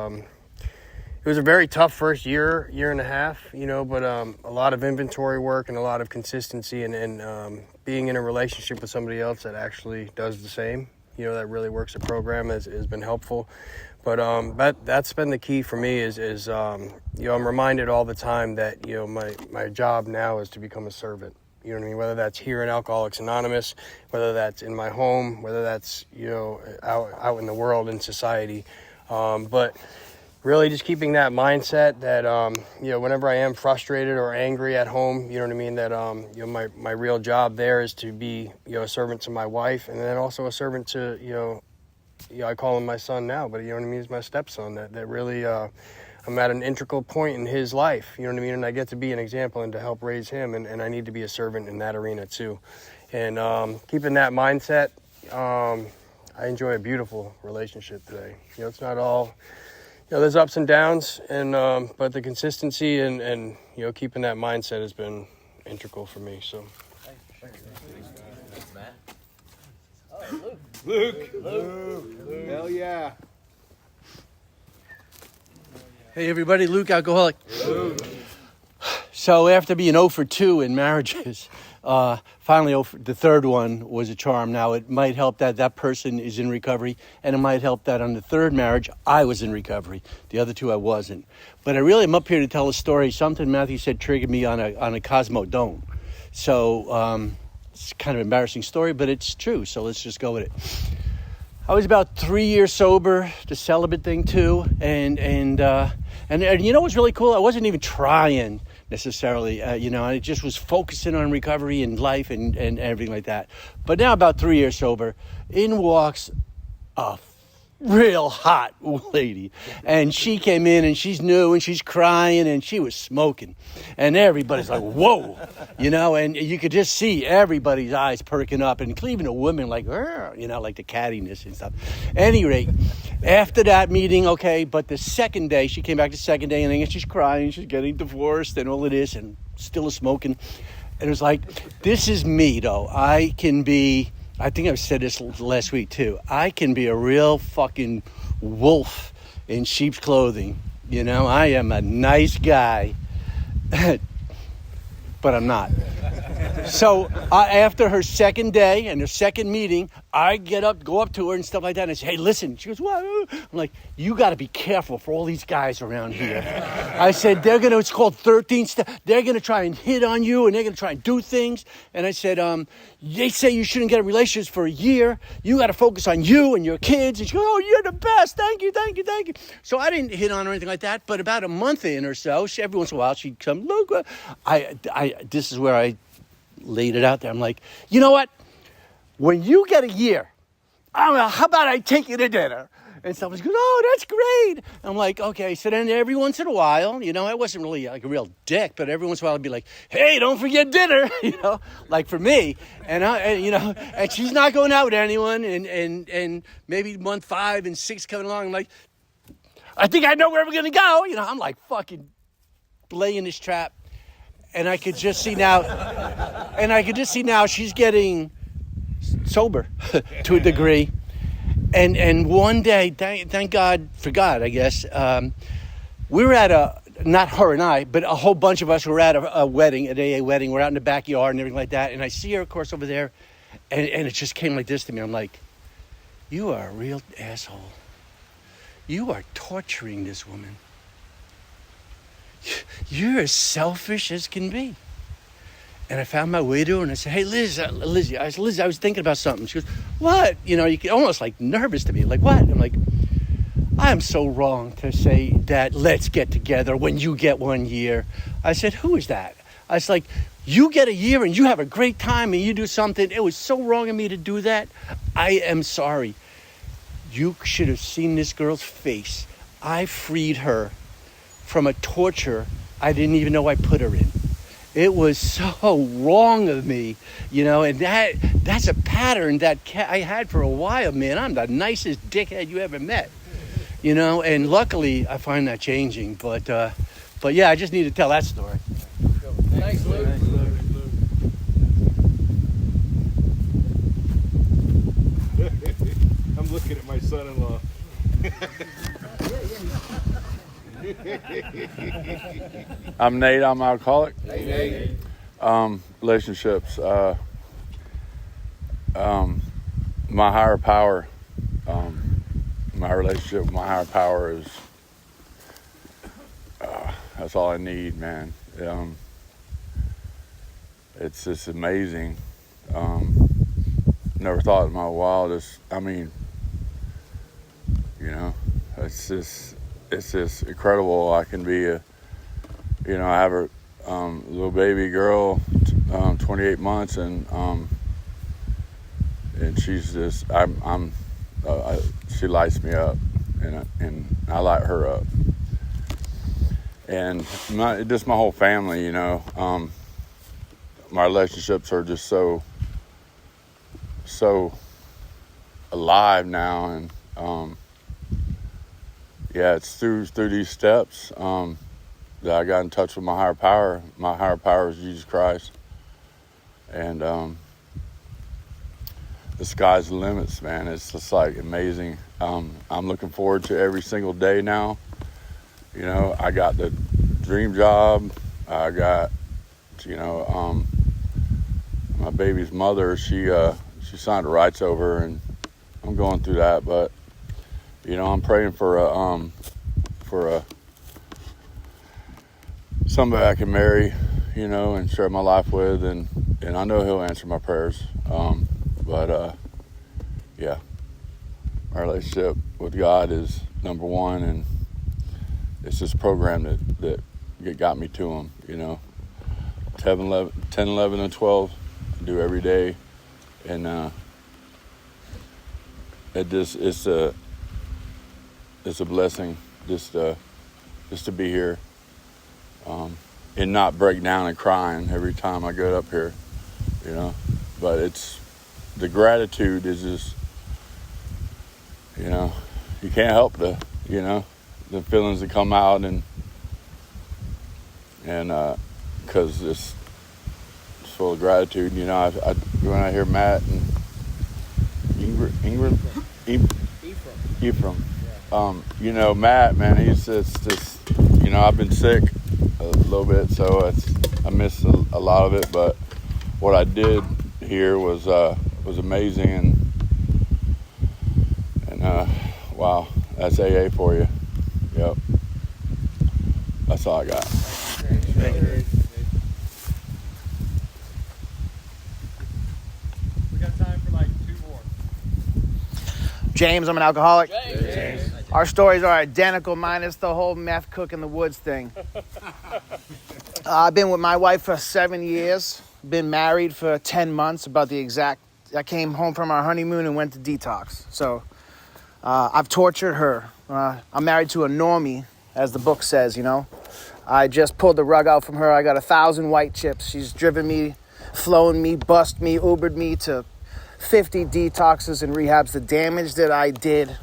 it was a very tough first year and a half, but a lot of inventory work and a lot of consistency and being in a relationship with somebody else that actually does the same, that really works the program has been helpful. But that's been the key for me is I'm reminded all the time that, my job now is to become a servant. You know what I mean? Whether that's here in Alcoholics Anonymous, whether that's in my home, whether that's, out in the world in society. But really just keeping that mindset that, whenever I am frustrated or angry at home, you know what I mean, that, my real job there is to be, a servant to my wife, and then also a servant to, I call him my son now, but you know what I mean, he's my stepson, that really, I'm at an integral point in his life, you know what I mean, and I get to be an example and to help raise him, and I need to be a servant in that arena too. And keeping that mindset, I enjoy a beautiful relationship today. It's not all... there's ups and downs, and but the consistency and keeping that mindset has been integral for me. So. Luke. Hell yeah. Hey everybody, Luke, alcoholic. So after being 0 for 2 in marriages, finally the third one was a charm. Now it might help that person is in recovery, and it might help that on the third marriage I was in recovery. The other two I wasn't. But I really am up here to tell a story. Something Matthew said triggered me on a Cosmo Dome. So it's kind of an embarrassing story, but it's true. So let's just go with it. I was about 3 years sober, the celibate thing too, and you know what's really cool? I wasn't even trying necessarily, I just was focusing on recovery and life and everything like that. But now about 3 years sober, in walks a real hot lady, and she came in and she's new and she's crying and she was smoking, and everybody's like, whoa, and you could just see everybody's eyes perking up, and even a woman like her, like the cattiness and stuff. At any rate, after that meeting, okay, but the second day, she came back the second day, and then she's crying, she's getting divorced and all of this, and still smoking. And it was like, this is me though. I think I've said this last week too. I can be a real fucking wolf in sheep's clothing. I am a nice guy, but I'm not. So after her second day and her second meeting, I go up to her and stuff like that, and I say, hey, listen. She goes, what? I'm like, you got to be careful for all these guys around here. I said, it's called 13 steps. They're going to try and hit on you, and they're going to try and do things. And I said, they say you shouldn't get in relationships for a year. You got to focus on you and your kids. And she goes, oh, you're the best. Thank you. So I didn't hit on her or anything like that. But about a month in or so, every once in a while, she'd come, look, this is where I laid it out there. I'm like, you know what? When you get a year, how about I take you to dinner? And someone goes, oh, that's great. I'm like, okay. So then every once in a while, I wasn't really like a real dick, but every once in a while I'd be like, hey, don't forget dinner, like for me. And she's not going out with anyone. And maybe month 5 and 6 coming along, I'm like, I think I know where we're going to go. I'm like fucking laying this trap. And I could just see now, she's getting sober to a degree. And one day, thank God for God, I guess, we were at not her and I, but a whole bunch of us were at a wedding, an AA wedding. We're out in the backyard and everything like that. And I see her, of course, over there. And it just came like this to me. I'm like, you are a real asshole. You are torturing this woman. You're as selfish as can be. And I found my way to her and I said, hey, Lizzie, I was thinking about something. She goes, what? You get almost like nervous to me. Like, what? I'm like, I'm so wrong to say that let's get together when you get 1 year. I said, who is that? I was like, you get a year and you have a great time and you do something. It was so wrong of me to do that. I am sorry. You should have seen this girl's face. I freed her from a torture I didn't even know I put her in. It was so wrong of me, and that's a pattern that I had for a while, man. I'm the nicest dickhead you ever met, and luckily I find that changing. But yeah, I just need to tell that story. Thanks, Luke. I'm looking at my son-in-law. I'm Nate. I'm alcoholic. Hey, Nate. Relationships. My higher power. My relationship with my higher power is. That's all I need, man. It's just amazing. Never thought in my wildest. It's just incredible. I can be I have a little baby girl, 28 months, and she's just, she lights me up, and I light her up, and my whole family, my relationships are just so alive now, and yeah, it's through these steps that I got in touch with my higher power. My higher power is Jesus Christ. And the sky's the limits, man. It's just like amazing. I'm looking forward to every single day now. I got the dream job. I got, my baby's mother, she signed the rights over, and I'm going through that, but I'm praying for somebody I can marry, and share my life with, and and I know he'll answer my prayers. Yeah, my relationship with God is number one, and it's this program that got me to him, 10, 11, and 12, I do every day, and it's a blessing just to be here, and not break down and crying every time I get up here, but it's the gratitude is just, you can't help the feelings that come out, and because it's full of gratitude. When I hear Matt and Ephraim. Matt, man, he's just I've been sick a little bit, so I missed a lot of it. But what I did here was amazing, and wow, that's AA for you. Yep, that's all I got. Thank you. We got time for like 2 more. James, I'm an alcoholic. James. Our stories are identical, minus the whole meth cook in the woods thing. I've been with my wife for 7 years. Been married for 10 months, I came home from our honeymoon and went to detox. So I've tortured her. I'm married to a normie, as the book says, I just pulled the rug out from her. I got 1,000 white chips. She's driven me, flown me, bussed me, Ubered me to 50 detoxes and rehabs. The damage that I did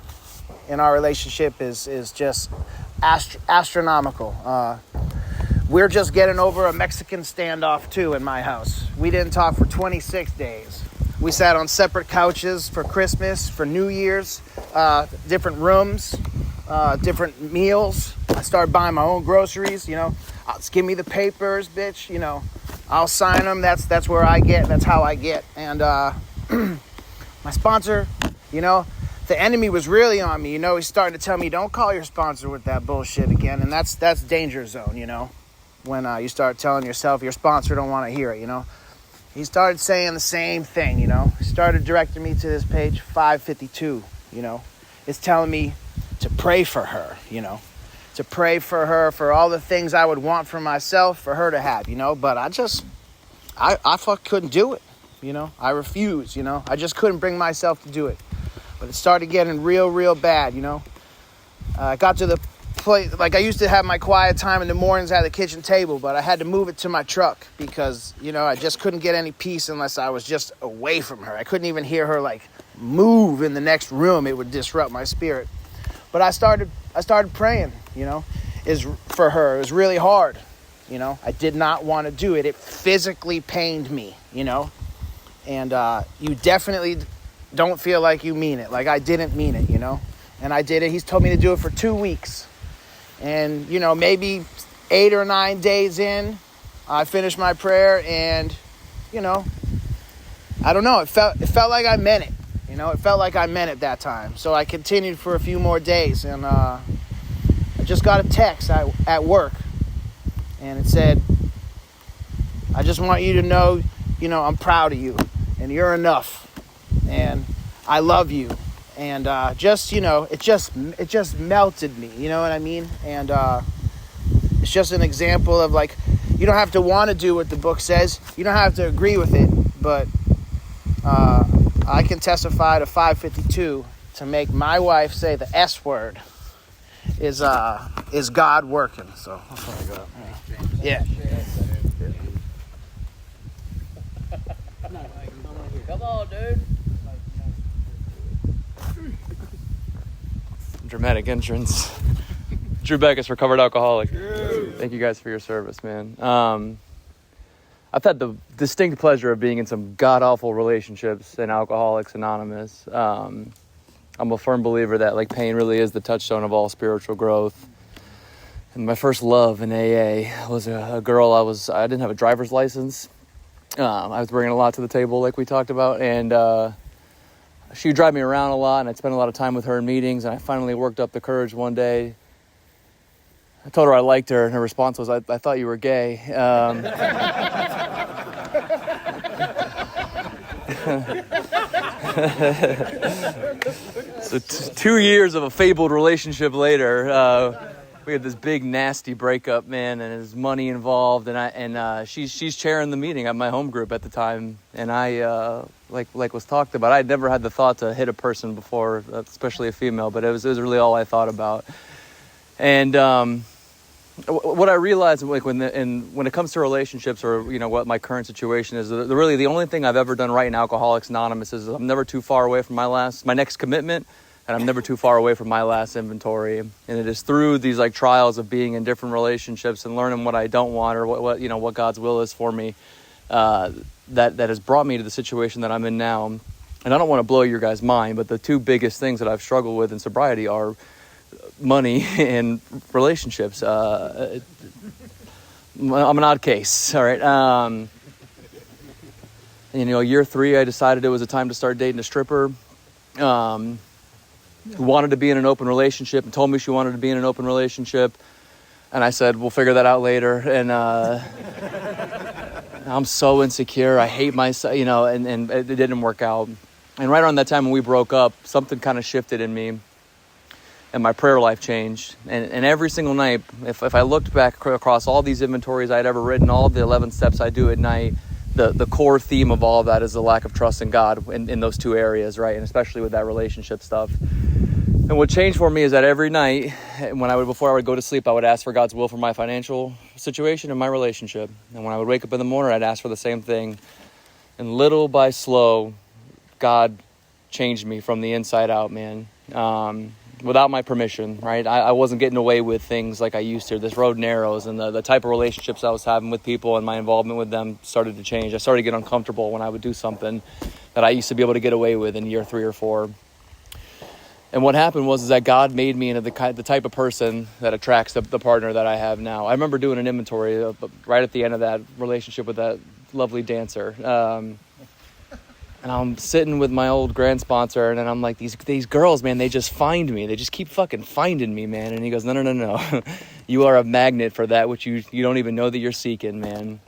in our relationship is just astronomical. We're just getting over a Mexican standoff too in my house. We didn't talk for 26 days. We sat on separate couches for Christmas, for New Year's, different rooms, different meals. I started buying my own groceries, Just give me the papers, bitch, I'll sign them. That's where I get, that's how I get. And my sponsor, the enemy was really on me, he's starting to tell me, don't call your sponsor with that bullshit again. And that's danger zone, when you start telling yourself your sponsor don't want to hear it, He started saying the same thing, He started directing me to this page 552, It's telling me to pray for her, to pray for her, for all the things I would want for myself, for her to have, But I couldn't do it, I refused, I just couldn't bring myself to do it. But it started getting real bad, I got to the place, like I used to have my quiet time in the mornings at the kitchen table, but I had to move it to my truck because, I just couldn't get any peace unless I was just away from her. I couldn't even hear her move in the next room. It would disrupt my spirit. But I started praying, is for her. It was really hard, I did not want to do it. It physically pained me, and you definitely don't feel like you mean it. Like I didn't mean it, and I did it. He's told me to do it for 2 weeks. And, maybe 8 or 9 days in, I finished my prayer and, I don't know. It felt like I meant it. It felt like I meant it that time. So I continued for a few more days, and I just got a text at work, and it said, I just want you to know, I'm proud of you, and you're enough, and I love you. And it just melted me, you know what I mean? And it's just an example of you don't have to want to do what the book says. You don't have to agree with it, but I can testify to 552 to make my wife say the S word is God working. So that's what I got. Yeah. Come on, dude. Dramatic entrance. Drew Beckus, recovered alcoholic. Thank you guys for your service, man. I've had the distinct pleasure of being in some god-awful relationships in Alcoholics Anonymous. I'm a firm believer that pain really is the touchstone of all spiritual growth. And my first love in AA was a girl. I didn't have a driver's license. I was bringing a lot to the table, like we talked about, and she would drive me around a lot, and I'd spend a lot of time with her in meetings, and I finally worked up the courage one day. I told her I liked her, and her response was, I thought you were gay. So 2 years of a fabled relationship later, we had this big nasty breakup, man, and there's money involved, and she's chairing the meeting at my home group at the time, and I like was talked about. I'd never had the thought to hit a person before, especially a female, but it was really all I thought about. And what I realized, like when it comes to relationships, or what my current situation is, really the only thing I've ever done right in Alcoholics Anonymous is I'm never too far away from my next commitment. And I'm never too far away from my last inventory. And it is through these like trials of being in different relationships and learning what I don't want, or what God's will is for me, that has brought me to the situation that I'm in now. And I don't want to blow your guys' mind, but the two biggest things that I've struggled with in sobriety are money and relationships. I'm an odd case, all right? Year 3, I decided it was a time to start dating a stripper. Who wanted to be in an open relationship and told me she wanted to be in an open relationship. And I said, we'll figure that out later. And I'm so insecure. I hate myself, and it didn't work out. And right around that time when we broke up, something kind of shifted in me and my prayer life changed. And every single night, if I looked back across all these inventories I'd ever written, all the 11 steps I do at night, the core theme of all of that is the lack of trust in God in those two areas, right? And especially with that relationship stuff. And what changed for me is that every night, before I would go to sleep, I would ask for God's will for my financial situation and my relationship. And when I would wake up in the morning, I'd ask for the same thing. And little by slow, God changed me from the inside out, man. Without my permission, right? I wasn't getting away with things like I used to. This road narrows, and the type of relationships I was having with people and my involvement with them started to change. I started to get uncomfortable when I would do something that I used to be able to get away with in year 3 or 4. And what happened was that God made me into the type of person that attracts the partner that I have now. I remember doing an inventory right at the end of that relationship with that lovely dancer. And I'm sitting with my old grand sponsor, and I'm like, these girls, man, they just find me. They just keep fucking finding me, man. And he goes, no. You are a magnet for that which you don't even know that you're seeking, man.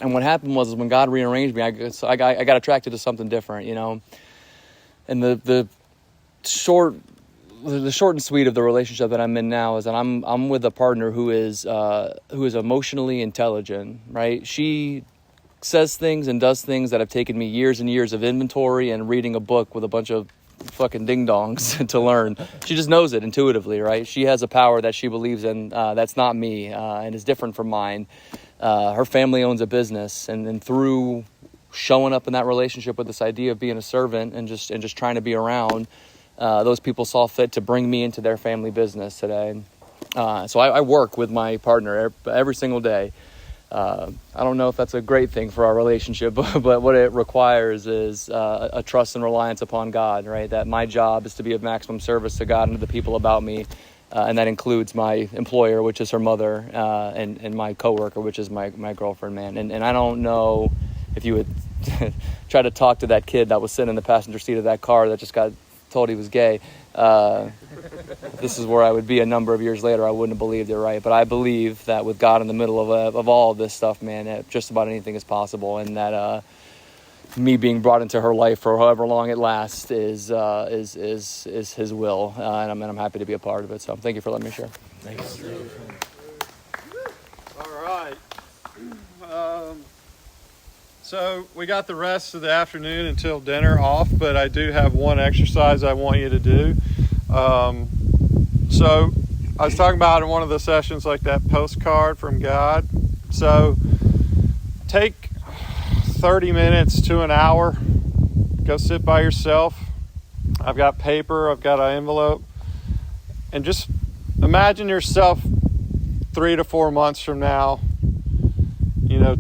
And what happened was when God rearranged me, I got attracted to something different, And the short and sweet of the relationship that I'm in now is that I'm with a partner who is emotionally intelligent, right? She says things and does things that have taken me years and years of inventory and reading a book with a bunch of fucking ding-dongs to learn. She just knows it intuitively, right? She has a power that she believes in that's not me and is different from mine. Her family owns a business, and through showing up in that relationship with this idea of being a servant and just trying to be around, those people saw fit to bring me into their family business today. So I work with my partner every single day. I don't know if that's a great thing for our relationship, but what it requires is a trust and reliance upon God, right? That my job is to be of maximum service to God and to the people about me, and that includes my employer, which is her mother, and my coworker, which is my girlfriend, man. And I don't know if you would try to talk to that kid that was sitting in the passenger seat of that car that just got told he was gay. This is where I would be a number of years later. I wouldn't have believed it, right? But I believe that with God in the middle of all of this stuff, man, that just about anything is possible, and that me being brought into her life for however long it lasts is His will, and I'm happy to be a part of it. So thank you for letting me share. Thanks. All right. So we got the rest of the afternoon until dinner off, but I do have one exercise I want you to do. So I was talking about in one of the sessions, like that postcard from God. So take 30 minutes to an hour, go sit by yourself. I've got paper, I've got an envelope, and just imagine yourself 3 to 4 months from now,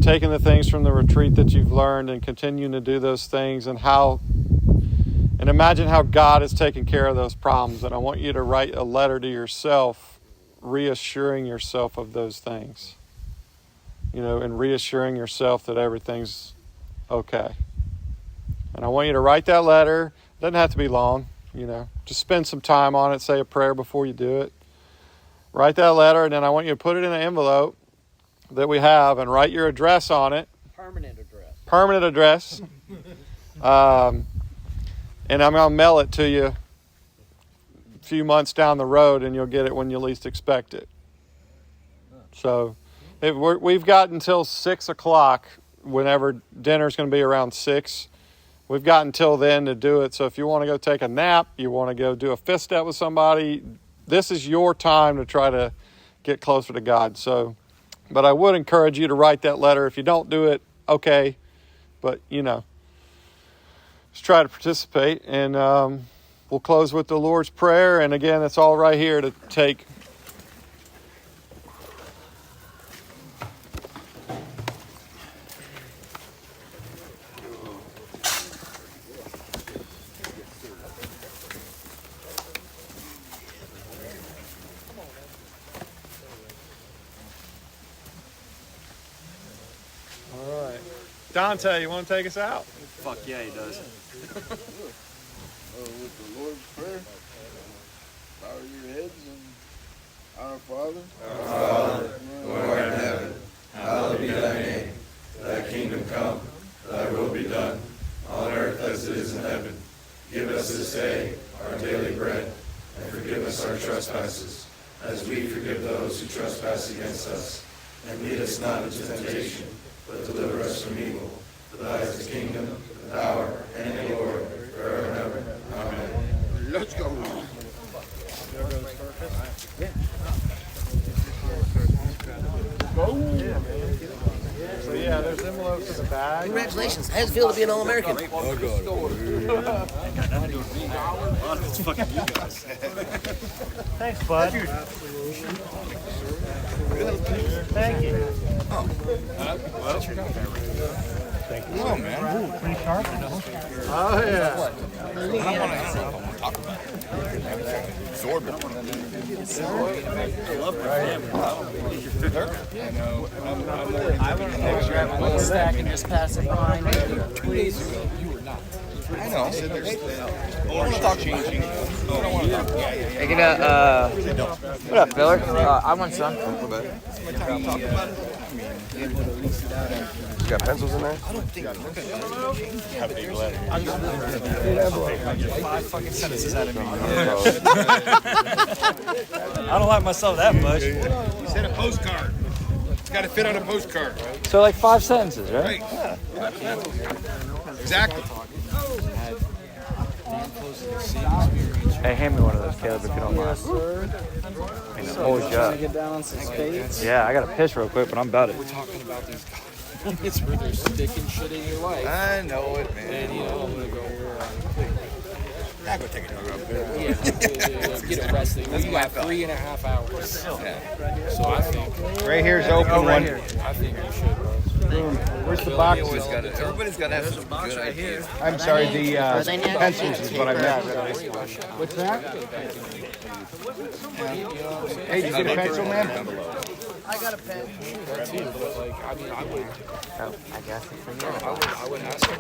taking the things from the retreat that you've learned and continuing to do those things, and imagine how God is taking care of those problems. And I want you to write a letter to yourself, reassuring yourself of those things, and reassuring yourself that everything's okay. And I want you to write that letter. It doesn't have to be long, just spend some time on it, say a prayer before you do it. Write that letter, and then I want you to put it in an envelope that we have and write your address on it. Permanent address. And I'm going to mail it to you a few months down the road, and you'll get it when you least expect it. So we've got until 6 o'clock, whenever dinner's going to be around 6. We've got until then to do it. So if you want to go take a nap, you want to go do a fist step with somebody, this is your time to try to get closer to God. So, but I would encourage you to write that letter. If you don't do it, okay. But, just try to participate. And we'll close with the Lord's Prayer. And again, it's all right here to take. All right. Dante, you want to take us out? Fuck yeah, he does. With the Lord's Prayer, bow your heads and our Father. Our Father, who art in heaven, hallowed be thy name. Thy kingdom come, thy will be done, on earth as it is in heaven. Give us this day our daily bread, and forgive us our trespasses, as we forgive those who trespass against us. And lead us not into temptation, but deliver us from evil. For thy is the kingdom, the power, and the glory, forever and ever. Amen. Let's go. So yeah, there's envelopes in the bag. Congratulations. How does it feel to be an All-American? Thanks, bud. Thank you. Come on, man. Pretty sharp. Oh yeah. I don't want to talk about it. Absorb it. I would grab one stack and just pass it behind me. 2 days ago, you were not. I know. I want to talk changing. Hey, get what up, filler? I want some. You got pencils in there? I don't think so. Have a big letter. 5 fucking sentences out of me. I don't like myself that much. You said a postcard. It's got to fit on a postcard. So like 5 sentences, right? Right. Exactly. Hey, hand me one of those, Caleb, if you don't mind. Holy shit. Get down on some spades. Yeah, I gotta piss real quick, but I'm about it. We're talking about these it's where they're sticking shit in your life. I know it, man. And I'm gonna go. I go take a dog up there. Get it resting. You got 3.5 hours. Yeah. So I think. Right here's open one. I think you should, bro. Where's the box? Everybody's got to have some good ideas. I'm sorry, the pencils is what I meant. What's that? Hey, did you get a pencil, man? I got a pen. But like, I mean, I would. Oh, I guess it's for you. I would ask him.